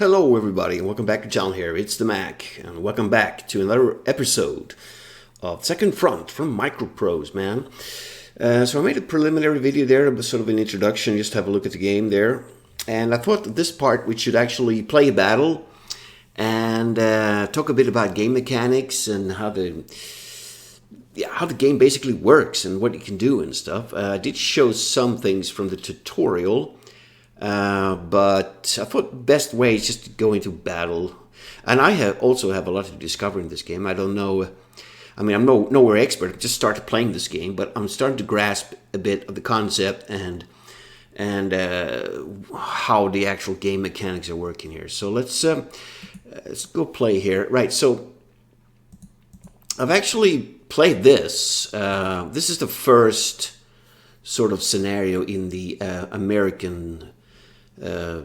Hello everybody and welcome back to channel here. It's the Mac and welcome back to another episode of Second Front from Microprose, man. So I made a preliminary video there, a sort of an introduction, just to have a look at the game there. And I thought that this part we should actually play a battle and talk a bit about game mechanics and how the game basically works and what you can do and stuff. I did show some things from the tutorial. But I thought best way is just to go into battle. And I also have a lot to discover in this game. I don't know. I mean, I'm nowhere expert. I just started playing this game, but I'm starting to grasp a bit of the concept and how the actual game mechanics are working here. So let's go play here. Right. So I've actually played this. This is the first sort of scenario in the American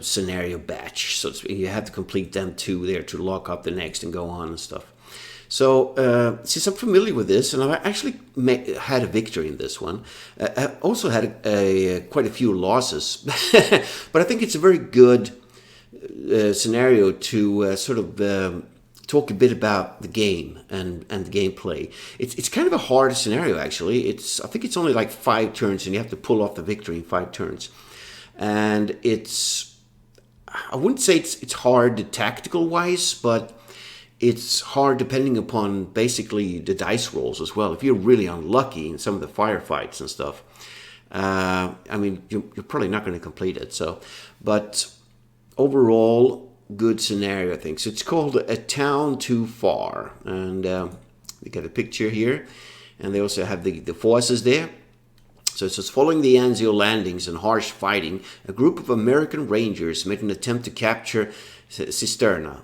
scenario batch, so you have to complete them two there to lock up the next and go on and stuff. So since I'm familiar with this, and I've actually had a victory in this one, I also had quite a few losses, but I think it's a very good scenario to sort of talk a bit about the game and the gameplay. It's kind of a hard scenario actually. I think it's only like 5 turns, and you have to pull off the victory in 5 turns. And I wouldn't say it's hard tactical wise, but it's hard depending upon basically the dice rolls as well. If you're really unlucky in some of the firefights and stuff, I mean, you're probably not going to complete it. So, but overall, good scenario, I think. So it's called A Town Too Far, and you got a picture here, and they also have the forces there. So it says, following the Anzio landings and harsh fighting, a group of American Rangers made an attempt to capture Cisterna.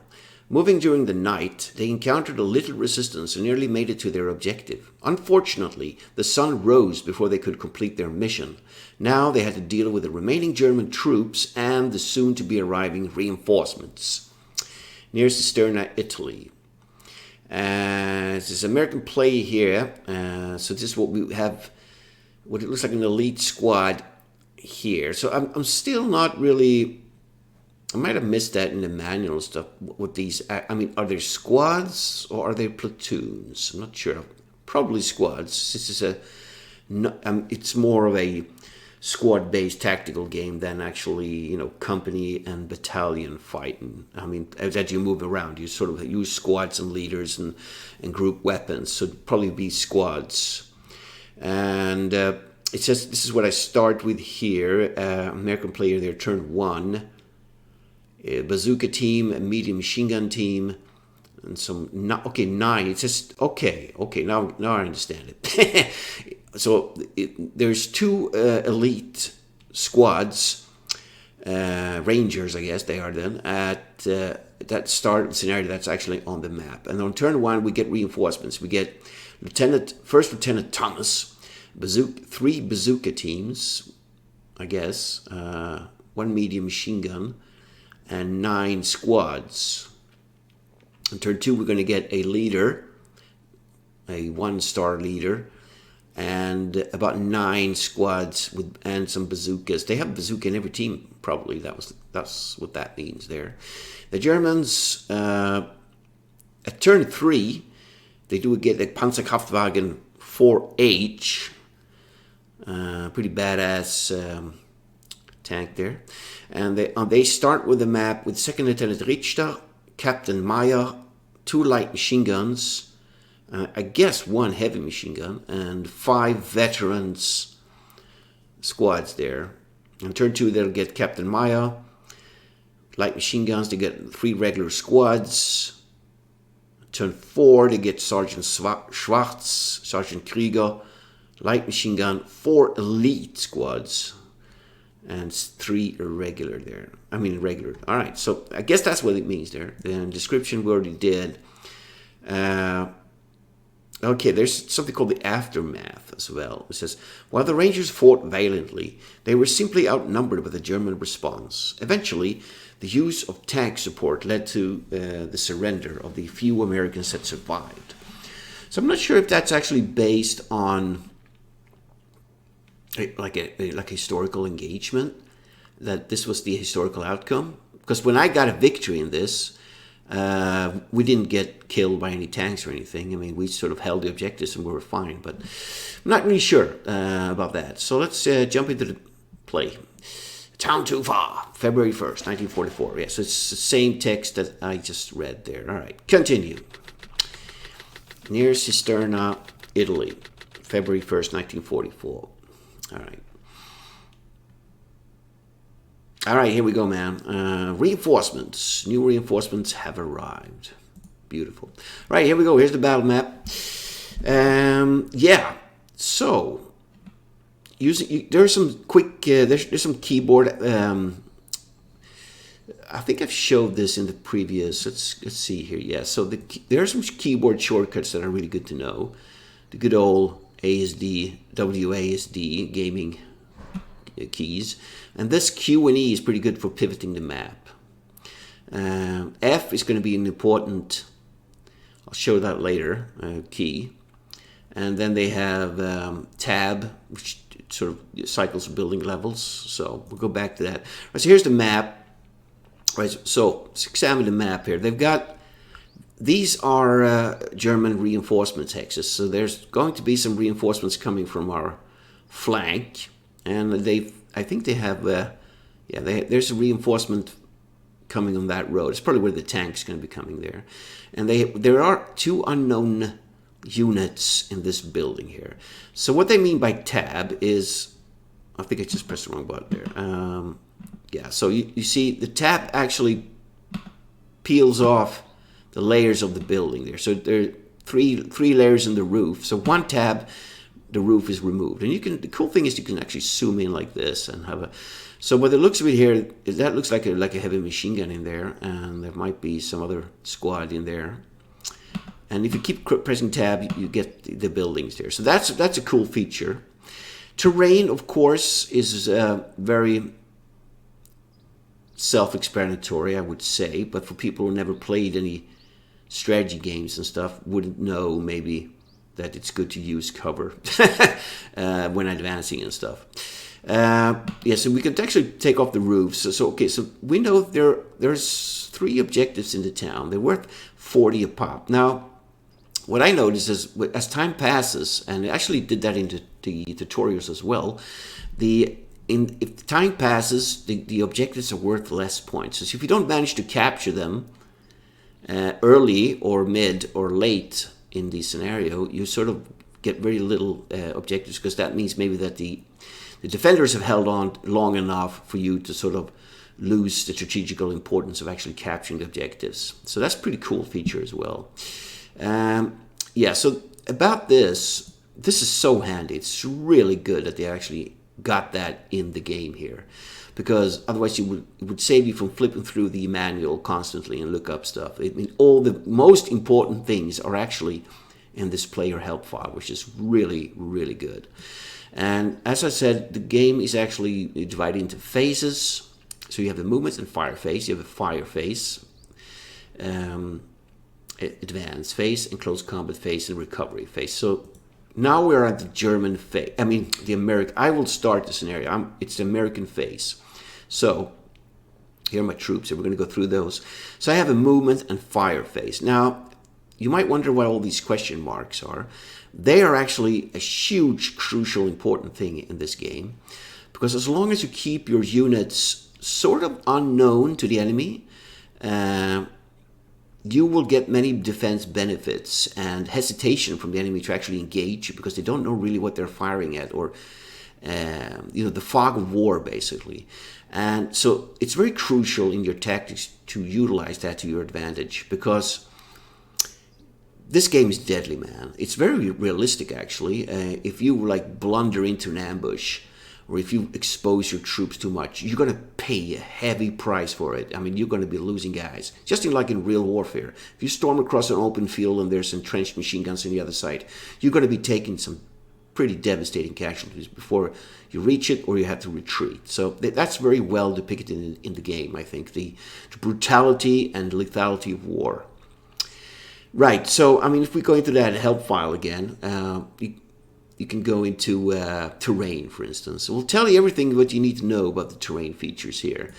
Moving during the night, they encountered a little resistance and nearly made it to their objective. Unfortunately, the sun rose before they could complete their mission. Now they had to deal with the remaining German troops and the soon-to-be-arriving reinforcements. Near Cisterna, Italy. This is American play here. So this is what we have. What it looks like an elite squad here. So I'm still not really. I might have missed that in the manual stuff. With these, I mean, are they squads or are they platoons? I'm not sure. Probably squads. This is it's more of a squad-based tactical game than actually, company and battalion fighting. I mean, as you move around, you sort of use squads and leaders and group weapons. So it'd probably be squads. And it says, this is what I start with here. American player there, turn 1. Bazooka team, a medium machine gun team, and some, 9. It says, okay, now I understand it. So there's 2 elite squads, Rangers, I guess they are then, at that start scenario that's actually on the map. And on turn 1, we get reinforcements. We get First Lieutenant Thomas, 3 bazooka teams, I guess, 1 medium machine gun, and 9 squads. In turn 2, we're going to get a leader, a 1-star leader, and about 9 squads and some bazookas. They have bazooka in every team, probably. That's what that means there. The Germans, at turn 3, they do get a Panzerkraftwagen 4H, pretty badass tank there. And they start with the map with 2nd Lieutenant Richter, Captain Meyer, 2 light machine guns, I guess 1 heavy machine gun, and 5 veterans squads there. In turn 2, they'll get Captain Meyer, light machine guns, they get 3 regular squads. Turn 4, they get Sergeant Schwartz, Sergeant Krieger, light machine gun, 4 elite squads, and 3 irregular there. I mean regular. All right, so I guess that's what it means there. The description we already did. Okay, there's something called the aftermath as well. It says, while the Rangers fought valiantly, they were simply outnumbered by the German response. Eventually, the use of tank support led to the surrender of the few Americans that survived. So I'm not sure if that's actually based on like historical engagement, that this was the historical outcome. because when I got a victory in this, we didn't get killed by any tanks or anything. I mean, we sort of held the objectives and we were fine, but I'm not really sure about that. So let's jump into the play. Town Too Far, February 1st, 1944. Yes, it's the same text that I just read there. All right, continue. Near Cisterna, Italy, February 1st, 1944. All right. All right, here we go, man. Reinforcements. New reinforcements have arrived. Beautiful. All right, here we go. Here's the battle map. Yeah, so there's some quick, there's some keyboard. I think I've showed this in the previous, let's see here. Yeah, so there are some keyboard shortcuts that are really good to know. The good old ASD, WASD gaming keys. And this Q and E is pretty good for pivoting the map. F is going to be an important, I'll show that later, key. And then they have tab, which sort of cycles building levels. So we'll go back to that. Right, so here's the map. Right, so let's examine the map here. They've got, these are German reinforcement hexes. So there's going to be some reinforcements coming from our flank. And I think they have, there's a reinforcement coming on that road. It's probably where the tank's going to be coming there. And there are 2 unknown units in this building here. So what they mean by tab is, I think I just pressed the wrong button there. Yeah, so you see the tab actually peels off the layers of the building there. So there are three layers in the roof. So one tab, the roof is removed. And the cool thing is you can actually zoom in like this and have a, so what it looks like here, that looks like a heavy machine gun in there, and there might be some other squad in there. And if you keep pressing tab, you get the buildings there. So that's a cool feature. Terrain, of course, is very self-explanatory, I would say, but for people who never played any strategy games and stuff, wouldn't know maybe that it's good to use cover when advancing and stuff. Yeah, so we can actually take off the roofs. So we know there's 3 objectives in the town. They're worth 40 a pop. Now, what I noticed is as time passes, and I actually did that in the tutorials as well, if time passes, the objectives are worth less points. So if you don't manage to capture them early or mid or late in the scenario, you sort of get very little objectives, because that means maybe that the defenders have held on long enough for you to sort of lose the strategical importance of actually capturing the objectives. So that's a pretty cool feature as well. Yeah, so about this is so handy. It's really good that they actually got that in the game here, because otherwise it would save you from flipping through the manual constantly and look up stuff. I mean, all the most important things are actually in this player help file, which is really, really good. And as I said, the game is actually divided into phases. So you have the movement and fire phase. You have a fire phase, advance phase, and close combat phase, and recovery phase. So now we're at the German phase. I mean, the American. I will start the scenario. It's the American phase. So here are my troops, and we're going to go through those. So I have a movement and fire phase. Now, you might wonder what all these question marks are. They are actually a huge, crucial, important thing in this game, because as long as you keep your units sort of unknown to the enemy, you will get many defense benefits and hesitation from the enemy to actually engage you, because they don't know really what they're firing at, or the fog of war, basically. And so it's very crucial in your tactics to utilize that to your advantage, because this game is deadly, man. It's very realistic, actually. If you blunder into an ambush, or if you expose your troops too much, you're going to pay a heavy price for it. I mean, you're going to be losing guys. Just like in real warfare. If you storm across an open field and there's entrenched machine guns on the other side, you're going to be taking some pretty devastating casualties before you reach it, or you have to retreat. So that's very well depicted in the game, I think. The brutality and lethality of war. Right, so, I mean, if we go into that help file again, you can go into terrain, for instance. We'll tell you everything what you need to know about the terrain features here.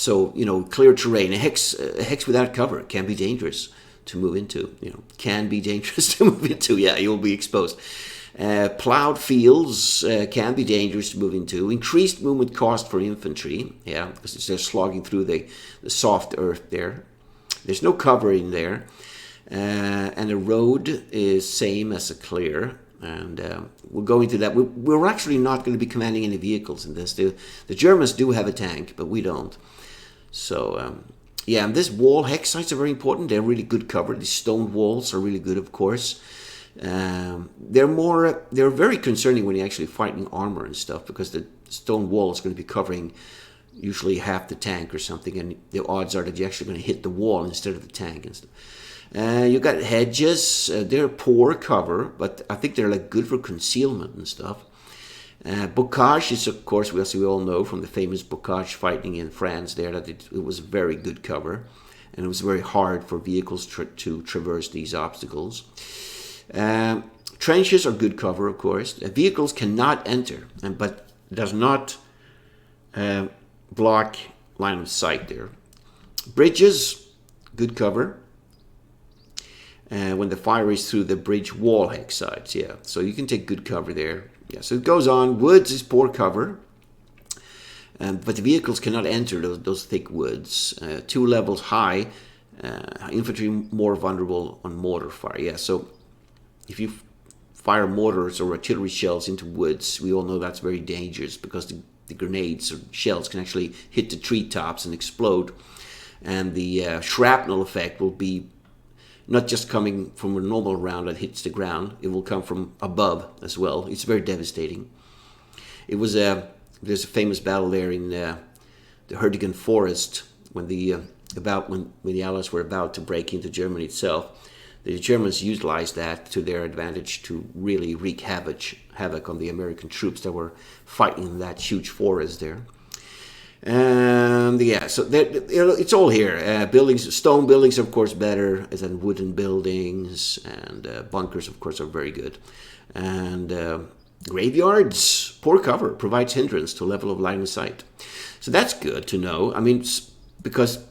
So, you know, clear terrain. A hex without cover can be dangerous to move into. You know, can be dangerous to move into. Yeah, you'll be exposed. Plowed fields can be dangerous to move into. Increased movement cost for infantry. Yeah, because they're slogging through the soft earth there. There's no cover in there. And the road is same as a clear. And we'll go into that. We're actually not going to be commanding any vehicles in this. The Germans do have a tank, but we don't. So, yeah, and this wall hex sites are very important. They're really good cover. These stone walls are really good, of course. They're very concerning when you're actually fighting armor and stuff, because the stone wall is going to be covering usually half the tank or something, and the odds are that you're actually going to hit the wall instead of the tank and stuff. You got hedges. They're poor cover, but I think they're like good for concealment and stuff. Bocage is, of course, as we all know from the famous Bocage fighting in France there, that it was very good cover, and it was very hard for vehicles to traverse these obstacles. Trenches are good cover, of course. Vehicles cannot enter, but does not block line of sight there. Bridges, good cover. When the fire is through the bridge wall hex sides, yeah. So you can take good cover there. Yeah, so it goes on. Woods is poor cover. But the vehicles cannot enter those thick woods. 2 levels high, infantry more vulnerable on mortar fire. Yeah, so if you fire mortars or artillery shells into woods, we all know that's very dangerous, because the grenades or shells can actually hit the treetops and explode. And the shrapnel effect will be not just coming from a normal round that hits the ground, it will come from above as well. It's very devastating. It was there's a famous battle there in the Herdigan Forest when the Allies were about to break into Germany itself. The Germans utilized that to their advantage to really wreak havoc on the American troops that were fighting in that huge forest there. And yeah, so it's all here. Buildings, stone buildings, of course, better than wooden buildings, and bunkers, of course, are very good. And graveyards, poor cover, provides hindrance to level of line of sight. So that's good to know. I mean, because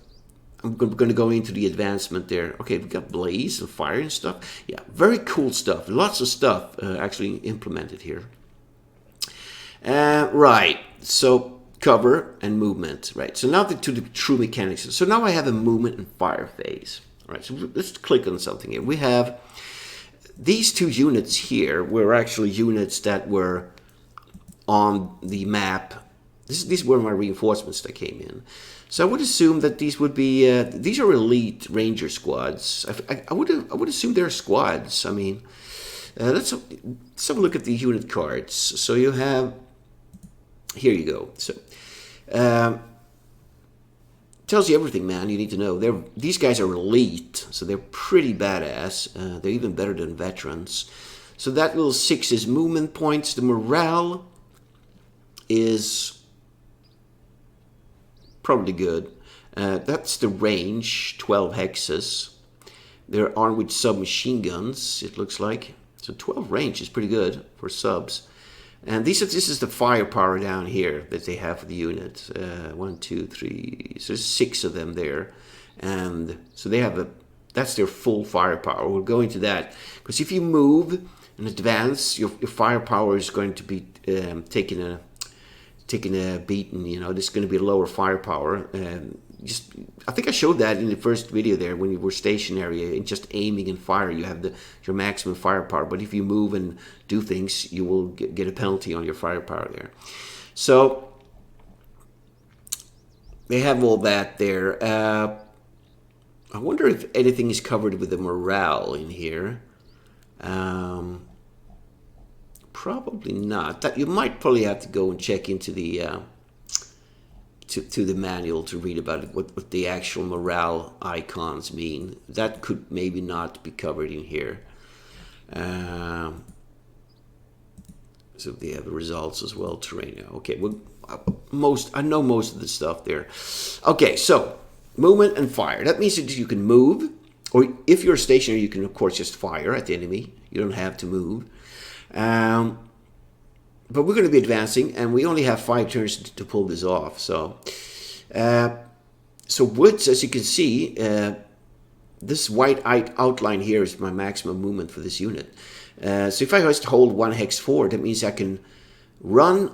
I'm going to go into the advancement there. Okay, we've got blaze and fire and stuff. Yeah, very cool stuff. Lots of stuff actually implemented here. Right, so cover and movement, right? So now to the true mechanics. So now I have a movement and fire phase. All right, so let's click on something here. We have these 2 units here were actually units that were on the map. These were my reinforcements that came in. So I would assume that these would be these are elite ranger squads. I would assume they're squads. I mean, let's have a look at the unit cards. So you have, here you go. So tells you everything, man, you need to know. These guys are elite, so they're pretty badass. They're even better than veterans. So that little 6 is movement points. The morale is probably good. That's the range, 12 hexes. They're armed with submachine guns, it looks like. So 12 range is pretty good for subs. And this is the firepower down here that they have for the unit. 1, 2, 3. So there's 6 of them there, and so they have that's their full firepower. We'll go into that, because if you move and advance, your firepower is going to be taking a beating. You know, there's going to be a lower firepower. I think I showed that in the first video there, when you were stationary and just aiming and fire, you have your maximum firepower. But if you move and do things, you will get a penalty on your firepower there. So they have all that there. I wonder if anything is covered with the morale in here. Probably not. That you might probably have to go and check into the to the manual to read about it, what the actual morale icons mean. That could maybe not be covered in here. So they have the results as well, terrain. Okay, well, I know most of the stuff there. Okay, so movement and fire. That means that you can move, or if you're stationary, you can of course just fire at the enemy. You don't have to move. But we're going to be advancing, and we only have 5 turns to pull this off. So So woods, as you can see, this white outline here is my maximum movement for this unit. So if I just hold one hex forward, that means I can run,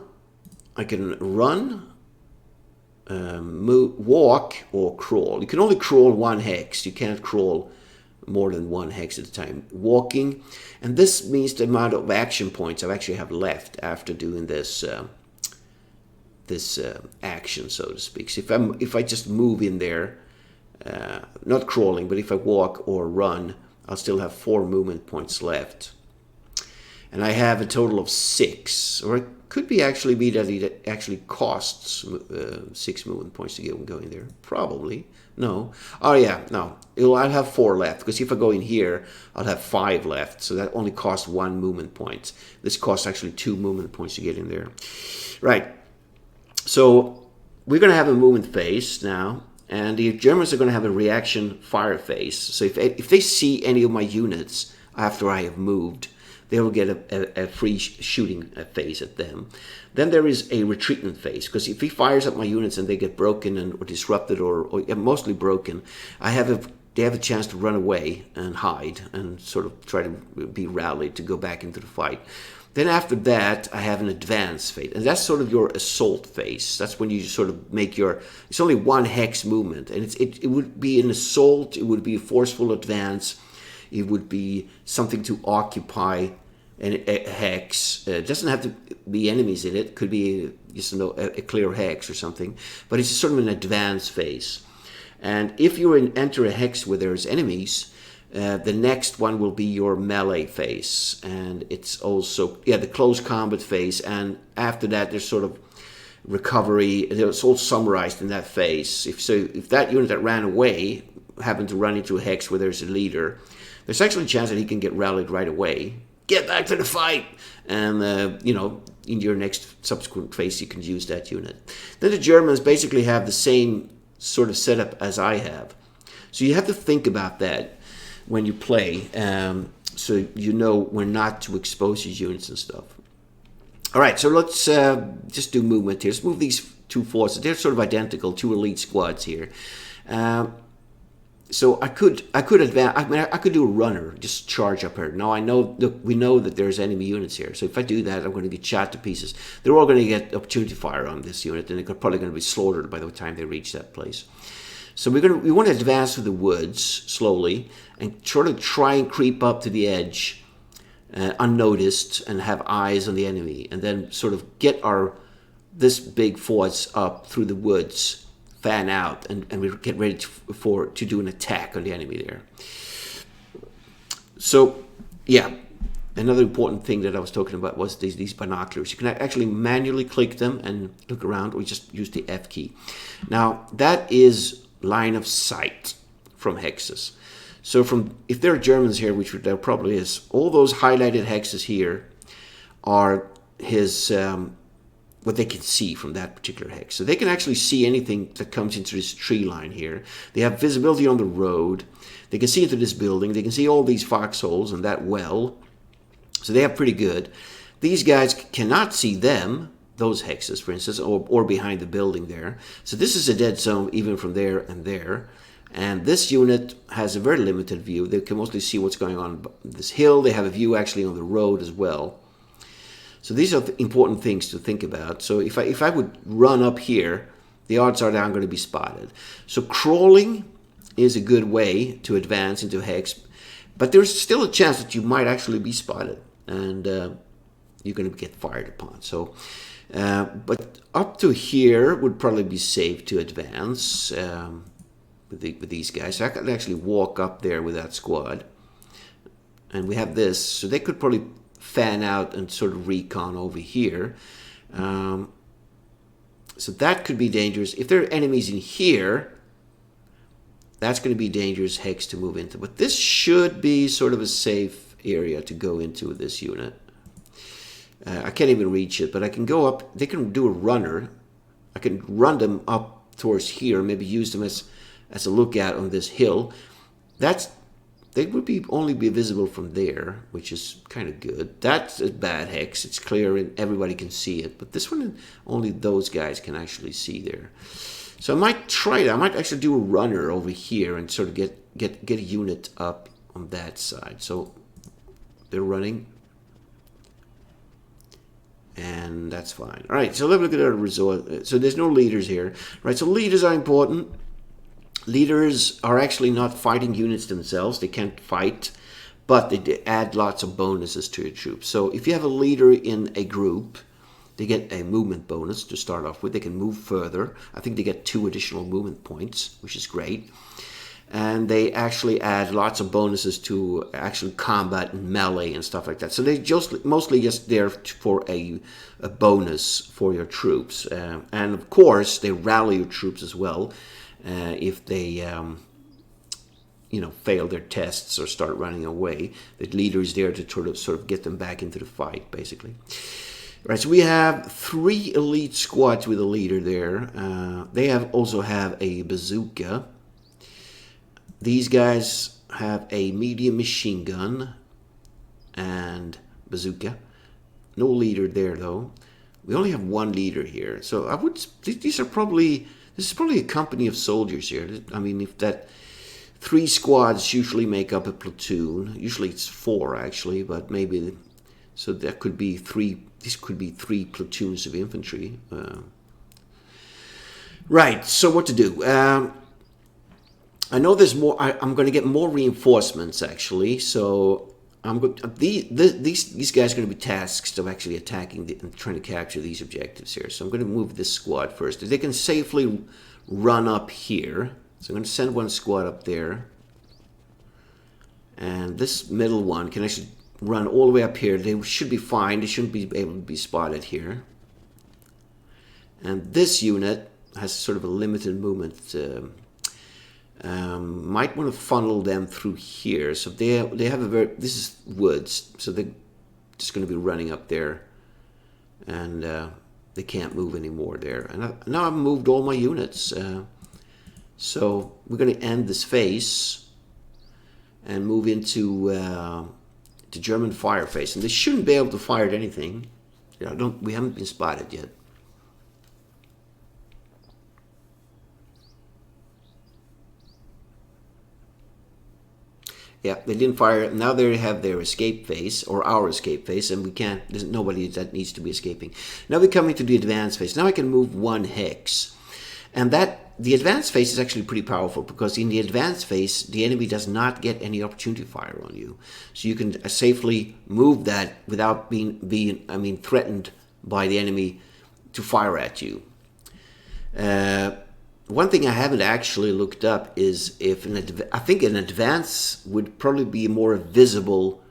move, walk, or crawl. You can only crawl one hex. You can't crawl more than one hex at a time. Walking, and this means the amount of action points I actually have left after doing this action, so to speak. So if I just move in there, not crawling, but if I walk or run, I'll still have 4 movement points left. And I have a total of 6, or it could be that it actually costs 6 movement points to get going there. Probably. No. Oh yeah, no. I'll have 4 left, because if I go in here, I'll have 5 left. So that only costs 1 movement point. This costs actually 2 movement points to get in there. Right. So we're going to have a movement phase now. And the Germans are going to have a reaction fire phase. So if they see any of my units after I have moved, they will get a free shooting phase at them. Then there is a retreatment phase, because if he fires at my units and they get broken or disrupted or mostly broken, they have a chance to run away and hide and sort of try to be rallied to go back into the fight. Then after that, I have an advance phase, and that's sort of your assault phase. That's when you sort of make it's only 1 hex movement, and it would be an assault, it would be a forceful advance, it would be something to occupy a hex. It doesn't have to be enemies in it. It could be just a clear hex or something, but it's sort of an advance phase. And if you enter a hex where there's enemies, the next one will be your melee phase, and it's also the close combat phase. And after that, there's sort of recovery. It's all summarized in that phase. If that unit that ran away happened to run into a hex where there's a leader, there's actually a chance that he can get rallied right away. Get back to the fight, and in your next subsequent phase, you can use that unit. Then the Germans basically have the same sort of setup as I have, so you have to think about that when you play, so you know when not to expose your units and stuff. All right, so let's just do movement here. Let's move these 2 forces. They're sort of identical, 2 elite squads here. So I could advance. I could do a runner, just charge up here. Now we know that there's enemy units here. So if I do that, I'm going to get shot to pieces. They're all going to get opportunity fire on this unit, and they're probably going to be slaughtered by the time they reach that place. So we want to advance through the woods slowly and sort of try and creep up to the edge unnoticed and have eyes on the enemy, and then sort of get this big force up through the woods, fan out, and we get ready to do an attack on the enemy there. So yeah, another important thing that I was talking about was these binoculars. You can actually manually click them and look around, or just use the F key. Now that is line of sight from hexes. So if there are Germans here, which there probably is, all those highlighted hexes here are his what they can see from that particular hex. So they can actually see anything that comes into this tree line here. They have visibility on the road. They can see into this building. They can see all these foxholes and that well. So they have pretty good. These guys cannot see them, those hexes, for instance, or behind the building there. So this is a dead zone even from there and there. And this unit has a very limited view. They can mostly see what's going on this hill. They have a view actually on the road as well. So these are important things to think about. So if I would run up here, the odds are that I'm going to be spotted. So crawling is a good way to advance into hex, but there's still a chance that you might actually be spotted, and you're going to get fired upon. So, but up to here would probably be safe to advance with these guys. So I could actually walk up there with that squad, and we have this, so they could probably fan out and sort of recon over here. So that could be dangerous. If there are enemies in here, that's going to be dangerous hex to move into. But this should be sort of a safe area to go into with this unit. I can't even reach it, but I can go up. They can do a runner. I can run them up towards here, maybe use them as a lookout on this hill. They would only be visible from there, which is kind of good. That's a bad hex. It's clear and everybody can see it. But this one, only those guys can actually see there. So I might try that. I might actually do a runner over here and sort of get a unit up on that side. So they're running. And that's fine. All right, so let's look at our result. So there's no leaders here. Right, so leaders are important. Leaders are actually not fighting units themselves. They can't fight, but they add lots of bonuses to your troops. So if you have a leader in a group, they get a movement bonus to start off with. They can move further. I think they get 2 additional movement points, which is great. And they actually add lots of bonuses to actually combat and melee and stuff like that. So they just mostly just there for a bonus for your troops. And of course, they rally your troops as well if they fail their tests or start running away. The leader is there to sort of get them back into the fight, basically. Right, so we have 3 elite squads with a leader there. They also have a bazooka. These guys have a medium machine gun and bazooka. No leader there though. We only have 1 leader here. So I would. This is probably a company of soldiers here. I mean, if that 3 squads usually make up a platoon. Usually it's 4 actually, but maybe so that could be 3. This could be 3 platoons of infantry. Right. So what to do? I know there's more. I'm going to get more reinforcements actually. So I'm going. These guys are going to be tasked of actually attacking and trying to capture these objectives here. So I'm going to move this squad first. They can safely run up here. So I'm going to send 1 squad up there, and this middle one can actually run all the way up here. They should be fine. They shouldn't be able to be spotted here. And this unit has sort of a limited movement. Might want to funnel them through here. So they have a very. This is woods, so they're just going to be running up there, and they can't move anymore there. And now I've moved all my units. So we're going to end this phase and move into the German fire phase. And they shouldn't be able to fire at anything. We haven't been spotted yet. Yeah, they didn't fire. Now they have their escape phase, or our escape phase, and we can't. There's nobody that needs to be escaping. Now we're coming to the advanced phase. Now I can move 1 hex, and the advanced phase is actually pretty powerful because in the advanced phase, the enemy does not get any opportunity fire on you, so you can safely move that without being threatened by the enemy to fire at you. One thing I haven't actually looked up is if I think an advance would probably be a more visible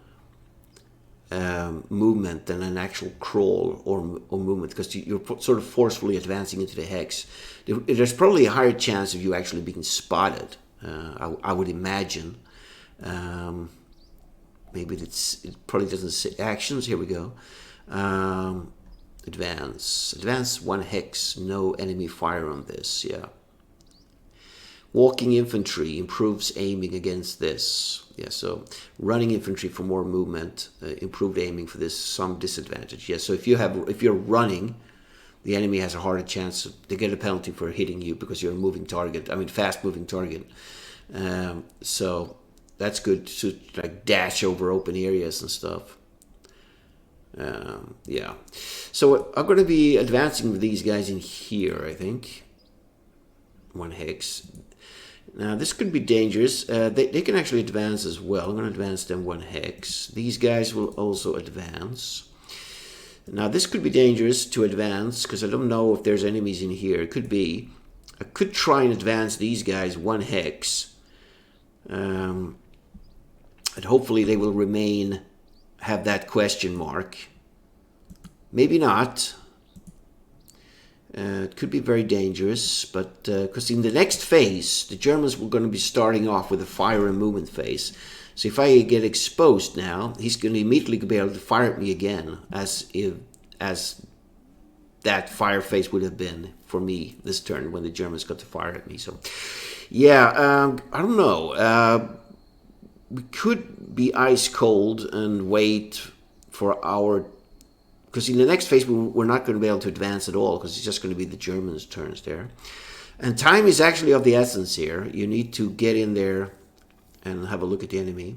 movement than an actual crawl or movement, because you're sort of forcefully advancing into the hex. There's probably a higher chance of you actually being spotted. I would imagine. Maybe it probably doesn't say actions. Here we go. Advance 1 hex. No enemy fire on this. Yeah. Walking infantry improves aiming against this. Yeah, so running infantry for more movement, improved aiming for this, some disadvantage. Yeah, so if you're running, the enemy has a harder chance. They get a penalty for hitting you because you're a moving target. Fast moving target. So that's good to like dash over open areas and stuff. Yeah. So I'm going to be advancing with these guys in here, I think. 1 hex. Now this could be dangerous. They can actually advance as well. I'm going to advance them 1 hex. These guys will also advance. Now this could be dangerous to advance because I don't know if there's enemies in here. It could be. I could try and advance these guys 1 hex. And hopefully they will have that question mark. Maybe not. It could be very dangerous, but because in the next phase, the Germans were going to be starting off with a fire and movement phase. So if I get exposed now, he's going to immediately be able to fire at me again, as that fire phase would have been for me this turn when the Germans got to fire at me. So, yeah, I don't know. We could be ice cold and wait for our. Because in the next phase, we're not going to be able to advance at all, because it's just going to be the Germans' turns there. And time is actually of the essence here. You need to get in there and have a look at the enemy.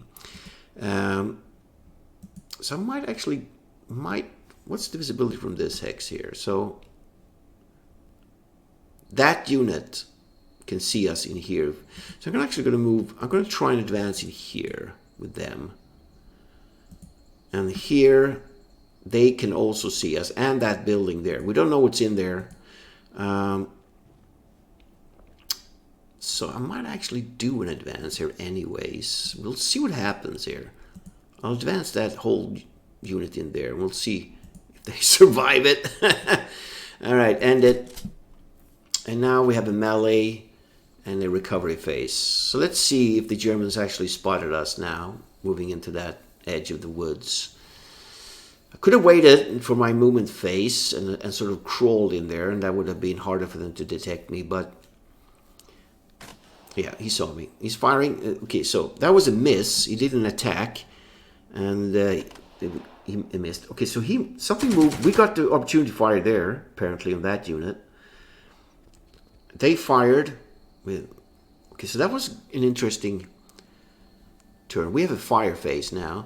So I might actually, what's the visibility from this hex here? So that unit can see us in here. So I'm actually going to move, I'm going to try and advance in here with them. And here, they can also see us, and that building there. We don't know what's in there. So I might actually do an advance here anyways. We'll see what happens here. I'll advance that whole unit in there. We'll see if they survive it. All right, end it. And now we have a melee and a recovery phase. So let's see if the Germans actually spotted us now, moving into that edge of the woods. I could have waited for my movement phase and sort of crawled in there, and that would have been harder for them to detect me, but yeah, he saw me. He's firing. Okay, so that was a miss. He didn't attack, and he missed. Okay, so something moved. We got the opportunity to fire there, apparently, on that unit. They fired with... Okay, so that was an interesting turn. We have a fire phase now.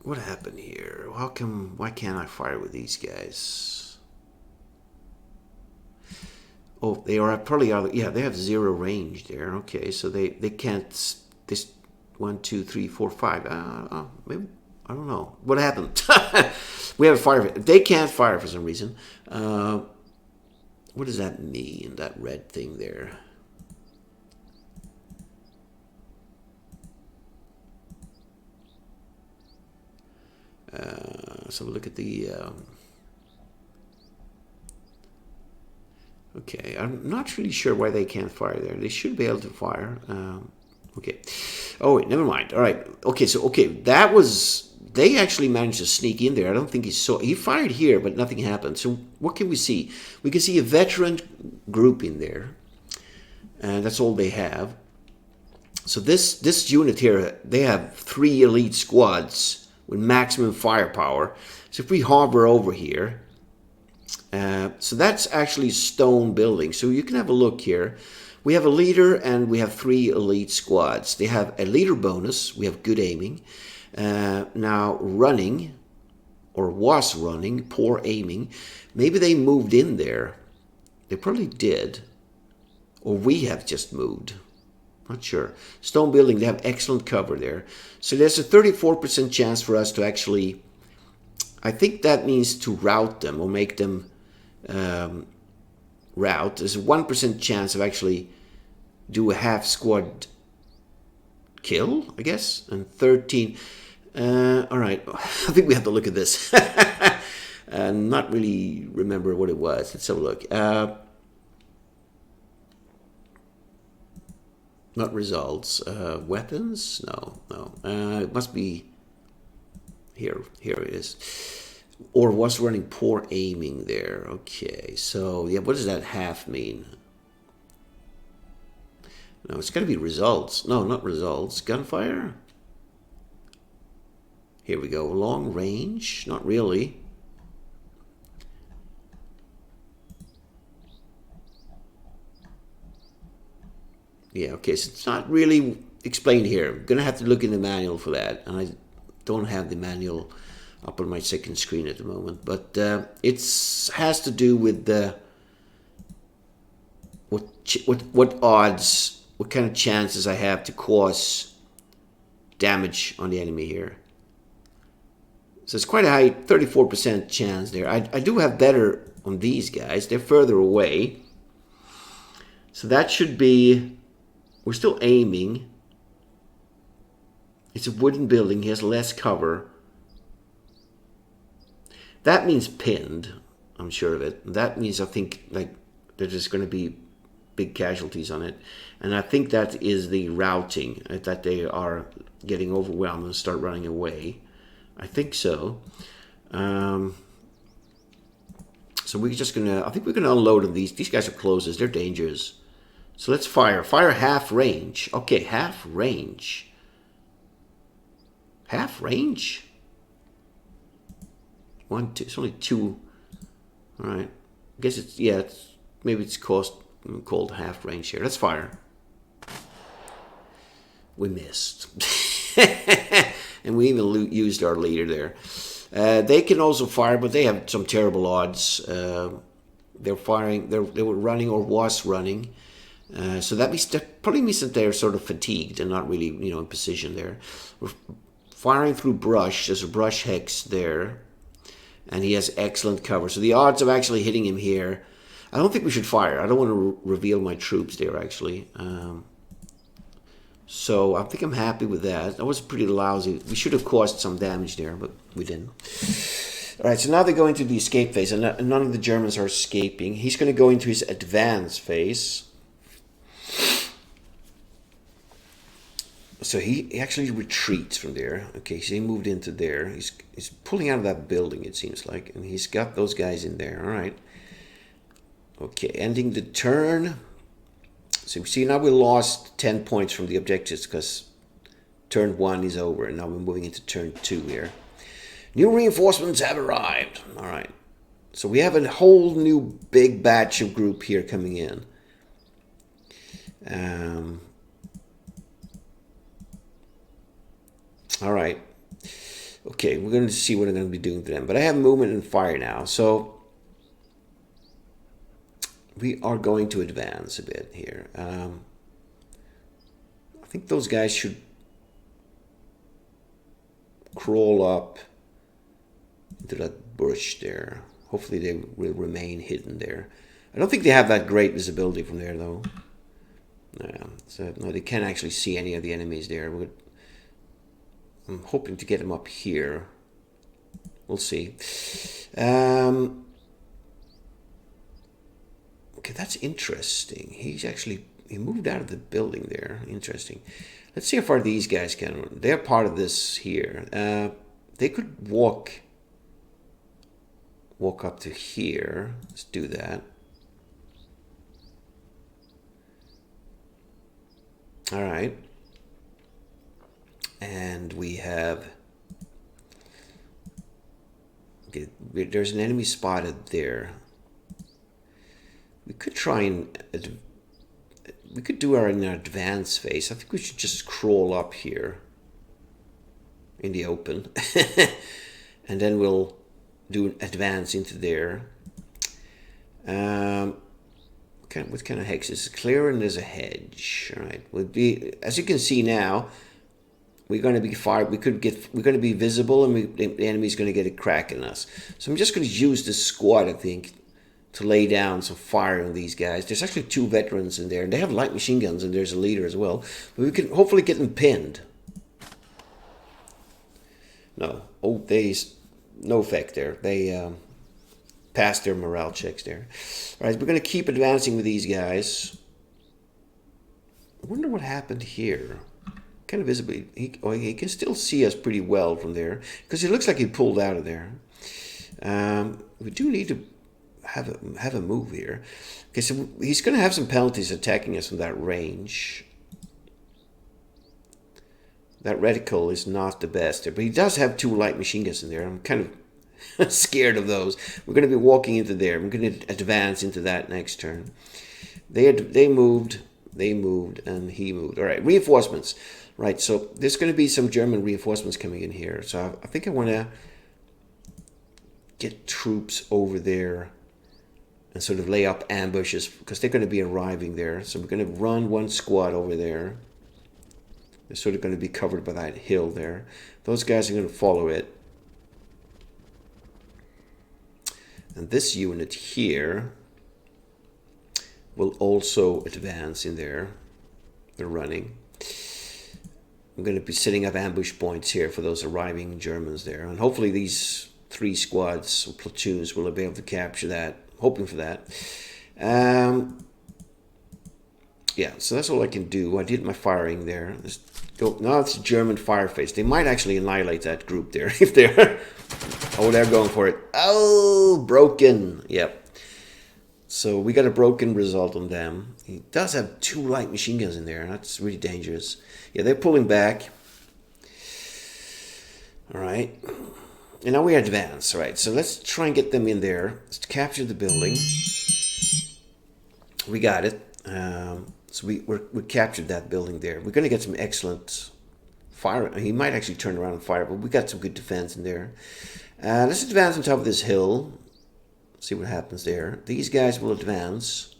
What happened here? Why can't I fire with these guys? Oh, they are probably out. Yeah, they have 0 range there. Okay, so they can't. This 1, 2, 3, 4, 5. Maybe I don't know what happened. We have a fire. They can't fire for some reason. What does that mean? That red thing there. So look at the. Okay, I'm not really sure why they can't fire there. They should be able to fire. Okay. Oh, wait, never mind. All right. Okay, so, that was... They actually managed to sneak in there. I don't think he saw... He fired here, but nothing happened. So what can we see? We can see a veteran group in there. And that's all they have. So this unit here, they have 3 elite squads with maximum firepower. So if we hover over here... so that's actually stone building. So you can have a look here. We have a leader and we have 3 elite squads. They have a leader bonus. We have good aiming. Now running, or was running, poor aiming. Maybe they moved in there. They probably did. Or we have just moved. Not sure. Stone building, they have excellent cover there. So there's a 34% chance for us to actually... I think that means to rout them or make them rout. There's a 1% chance of actually do a half squad kill, I guess, and 13. All right, I think we have to look at this. Not really remember what it was. Let's have a look. Not results. Weapons? No. It must be here. Here it is. Or was running poor aiming there. Okay, so yeah, what does that half mean? No, it's got to be results. No, not results. Gunfire? Here we go. Long range? Not really. Yeah, okay, so it's not really explained here. I'm going to have to look in the manual for that. And I don't have the manual up on my second screen at the moment, but it has to do with the what odds, what kind of chances I have to cause damage on the enemy here. So it's quite a high 34% chance there. I do have better on these guys. They're further away, so that should be. We're still aiming. It's a wooden building. He has less cover. That means pinned, I'm sure of it. That means I think like there's just going to be big casualties on it. And I think that is the routing, that they are getting overwhelmed and start running away. I think so. So we're just going to, I think we're going to unload on these. These guys are closest. They're dangerous. So let's fire. Fire half range. Okay, half range. Half range? 1, 2. It's only 2. All right. I guess it's, yeah, maybe it's called half range here. Let's fire. We missed. And we even used our leader there. They can also fire, but they have some terrible odds. They're firing, they were running or was running. So that probably means that they're sort of fatigued and not really, in position there. We're firing through brush. There's a brush hex there. And he has excellent cover. So the odds of actually hitting him here, I don't think we should fire. I don't want to reveal my troops there, actually. So I think I'm happy with that. That was pretty lousy. We should have caused some damage there, but we didn't. All right, so now they go into the escape phase, and none of the Germans are escaping. He's going to go into his advance phase. So he actually retreats from there. Okay, so he moved into there. He's pulling out of that building, it seems like, and he's got those guys in there. All right. Okay, ending the turn. So see, now we lost 10 points from the objectives because turn 1 is over, and now we're moving into turn 2 here. New reinforcements have arrived. All right. So we have a whole new big batch of group here coming in. All right. Okay, we're going to see what I'm going to be doing to them. But I have movement and fire now. So we are going to advance a bit here. I think those guys should crawl up into that bush there. Hopefully they will remain hidden there. I don't think they have that great visibility from there, though. So no, they can't actually see any of the enemies there. I'm hoping to get them up here. We'll see. Okay, that's interesting. He moved out of the building there. Interesting. Let's see how far these guys can. They're part of this here. They could walk up to here. Let's do that. All right. And we have, okay, there's an enemy spotted there. We could try and, we could do an advance phase. I think we should just crawl up here in the open. And then we'll do an advance into there. What kind of hex is clear, and there's a hedge. All right, would be, as you can see now, we're going to be fired. We're going to be visible, and the enemy's going to get a crack in us. So I'm just going to use this squad, I think, to lay down some fire on these guys. There's actually 2 veterans in there, and they have light machine guns, and there's a leader as well. But we can hopefully get them pinned. No, no effect there. They passed their morale checks there. All right, we're going to keep advancing with these guys. I wonder what happened here. Kind of visibly, he can still see us pretty well from there because it looks like he pulled out of there. We do need to have a move here. Okay, so he's going to have some penalties attacking us from that range. That reticle is not the best there, but he does have 2 light machine guns in there. I'm kind of scared of those. We're going to be walking into there. We're going to advance into that next turn. They moved, and he moved. All right, reinforcements. Right, so there's going to be some German reinforcements coming in here. So I think I want to get troops over there and sort of lay up ambushes because they're going to be arriving there. So we're going to run 1 squad over there. They're sort of going to be covered by that hill there. Those guys are going to follow it. And this unit here will also advance in there. They're running. I'm going to be setting up ambush points here for those arriving Germans there. And hopefully these 3 squads or platoons will be able to capture that. Hoping for that. Yeah, so that's all I can do. I did my firing there. Let's go. Now it's German fire phase. They might actually annihilate that group there if they're... Oh, they're going for it. Oh, broken. Yep. So we got a broken result on them. He does have 2 light machine guns in there. That's really dangerous. Yeah, they're pulling back. All right. And now we advance, right? So let's try and get them in there. Let's capture the building. We got it. So we captured that building there. We're going to get some excellent fire. He might actually turn around and fire, but we got some good defense in there. Let's advance on top of this hill. See what happens there. These guys will advance.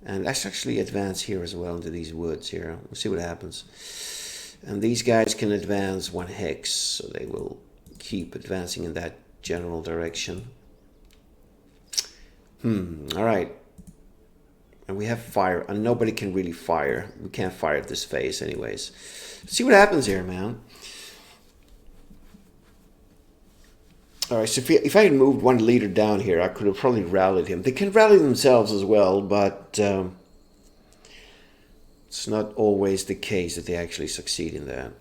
And let's actually advance here as well into these woods here. We'll see what happens. And these guys can advance 1 hex, so they will keep advancing in that general direction. All right. And we have fire, and nobody can really fire. We can't fire at this phase anyways. See what happens here, man. All right, so if I had moved 1 leader down here, I could have probably rallied him. They can rally themselves as well, but it's not always the case that they actually succeed in that.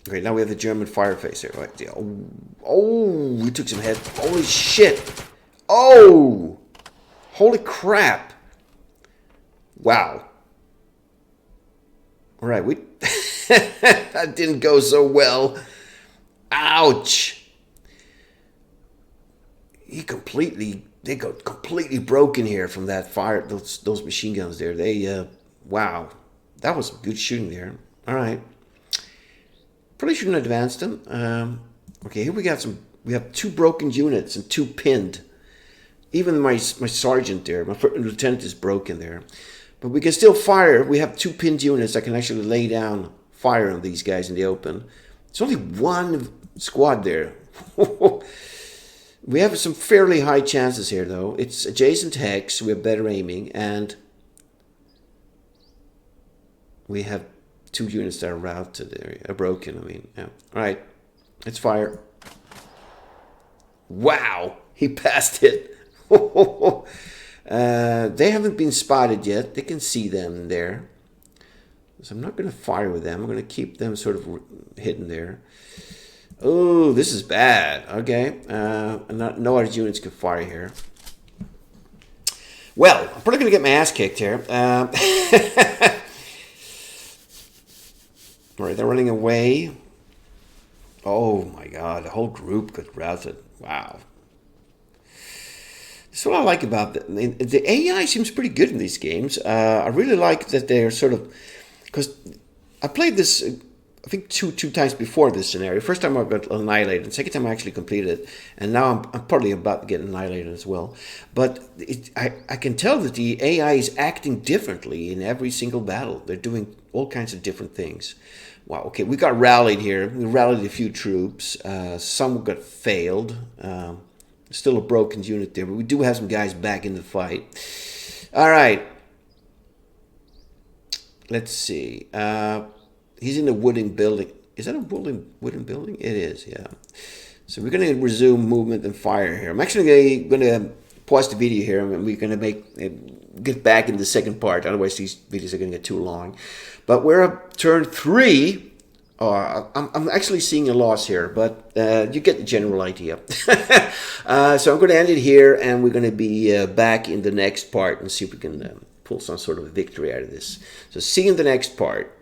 Okay, now we have the German fire phase here. Right? Oh, we took some head. Holy shit. Oh, holy crap. Wow. All right, that didn't go so well. Ouch. They got completely broken here from that fire, those machine guns there. They, wow. That was good shooting there. All right. Probably shouldn't have advanced them. Okay, here we have 2 broken units and 2 pinned. Even my sergeant there, my lieutenant is broken there. But we can still fire. We have 2 pinned units that can actually lay down fire on these guys in the open. It's only 1 squad there. We have some fairly high chances here, though. It's adjacent hex. We have better aiming, and we have 2 units that are routed, are broken. I mean, yeah. All right, let's fire. Wow, he passed it. They haven't been spotted yet. They can see them there. So I'm not going to fire with them. I'm going to keep them sort of hidden there. Oh, this is bad. Okay. No other units can fire here. Well, I'm probably going to get my ass kicked here. All right, they're running away. Oh my god, the whole group got routed. Wow. That's what I like about the AI seems pretty good in these games. I really like that they're sort of... Because I played this, I think, two times before this scenario. First time I got annihilated, and second time I actually completed it. And now I'm probably about to get annihilated as well. But I can tell that the AI is acting differently in every single battle. They're doing all kinds of different things. Wow, okay, we got rallied here. We rallied a few troops. Some got failed. Still a broken unit there, but we do have some guys back in the fight. All right. Let's see. He's in a wooden building. Is that a wooden building? It is, yeah. So we're going to resume movement and fire here. I'm actually going to pause the video here, and we're going to get back in the second part. Otherwise, these videos are going to get too long. But we're at turn 3. I'm actually seeing a loss here, but you get the general idea. So I'm going to end it here, and we're going to be back in the next part and see if we can pull some sort of victory out of this. So see you in the next part.